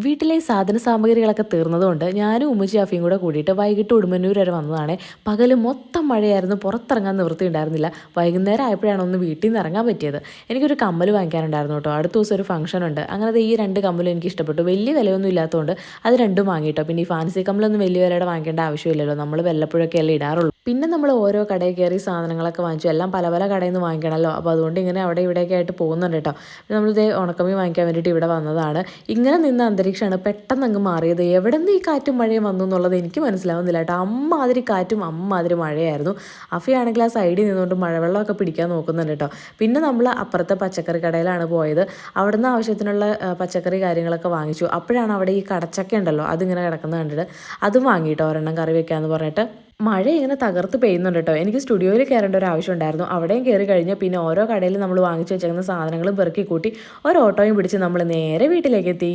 വീട്ടിലെ സാധന സാമഗ്രികളൊക്കെ തീർന്നതുകൊണ്ട് ഞാനും ഉമ്മച്ചി അഫിയും കൂടെ കൂടിയിട്ട് വൈകിട്ട് ഉടുമ്പന്നൂർ വരെ വന്നതാണ്. പകൽ മൊത്തം മഴയായിരുന്നു, പുറത്തിറങ്ങാൻ നിവൃത്തി ഉണ്ടായിരുന്നില്ല. വൈകുന്നേരം ആയപ്പോഴാണ് ഒന്ന് വീട്ടിൽ നിന്ന് ഇറങ്ങാൻ പറ്റിയത്. എനിക്കൊരു കമ്മൽ വാങ്ങിക്കാനുണ്ടായിരുന്നു കേട്ടോ. അടുത്ത ദിവസം ഒരു ഫംഗ്ഷൻ ഉണ്ട്. അങ്ങനെ ഈ രണ്ട് കമ്മലും എനിക്ക് ഇഷ്ടപ്പെട്ടു. വലിയ വിലയൊന്നും ഇല്ലാത്തതുകൊണ്ട് അത് രണ്ടും വാങ്ങിയിട്ടോ. പിന്നെ ഈ ഫാൻസി കമ്മലൊന്നും വലിയ വിലയുടെ വാങ്ങിക്കേണ്ട ആവശ്യമില്ലല്ലോ, നമ്മൾ വല്ലപ്പോഴൊക്കെ അല്ലേ ഇടാറുള്ളൂ. പിന്നെ നമ്മൾ ഓരോ കടയിൽ കയറി സാധനങ്ങളൊക്കെ വാങ്ങിച്ചു. എല്ലാം പല പല കടയിൽ നിന്ന് വാങ്ങിക്കണമല്ലോ. അപ്പോൾ അതുകൊണ്ട് ഇങ്ങനെ അവിടെ ഇവിടെയൊക്കെ ആയിട്ട് പോകുന്നുണ്ട് കേട്ടോ. നമ്മളിത് ഉണക്കമീൻ വാങ്ങിക്കാൻ വേണ്ടിയിട്ട് ഇവിടെ വന്നതാണ്. ഇങ്ങനെ നിന്ന അന്തരീക്ഷമാണ് പെട്ടെന്ന് അങ്ങ് മാറിയത്. എവിടെ നിന്ന് ഈ കാറ്റും മഴയും വന്നു എന്നുള്ളത് എനിക്ക് മനസ്സിലാവുന്നില്ല കേട്ടോ. അമ്മാതിരി കാറ്റും അമ്മാതിരി മഴയായിരുന്നു. അഫിയാണെങ്കിൽ ആ സൈഡിൽ നിന്നുകൊണ്ട് മഴവെള്ളമൊക്കെ പിടിക്കാൻ നോക്കുന്നുണ്ട് കേട്ടോ. പിന്നെ നമ്മൾ അപ്പുറത്തെ പച്ചക്കറി കടയിലാണ് പോയത്. അവിടെ നിന്ന് ആവശ്യത്തിനുള്ള പച്ചക്കറി കാര്യങ്ങളൊക്കെ വാങ്ങിച്ചു. അപ്പോഴാണ് അവിടെ ഈ കടച്ചക്ക ഉണ്ടല്ലോ, അതിങ്ങനെ കിടക്കുന്നത് കണ്ടിട്ട് അതും വാങ്ങിയിട്ടോ, ഒരെണ്ണം കറി വെക്കാമെന്ന് പറഞ്ഞിട്ട്. മഴ ഇങ്ങനെ തകർത്ത് പെയ്യുന്നുണ്ട് കേട്ടോ. എനിക്ക് സ്റ്റുഡിയോയിൽ കയറേണ്ട ഒരു ആവശ്യം ഉണ്ടായിരുന്നു. അവിടെയും കയറി കഴിഞ്ഞാൽ പിന്നെ ഓരോ കടയിൽ നമ്മൾ വാങ്ങിച്ചു വെച്ചേക്കുന്ന സാധനങ്ങളും പെറുക്കി കൂട്ടി ഒരു ഓട്ടോയും പിടിച്ച് നമ്മൾ നേരെ വീട്ടിലേക്ക് എത്തി.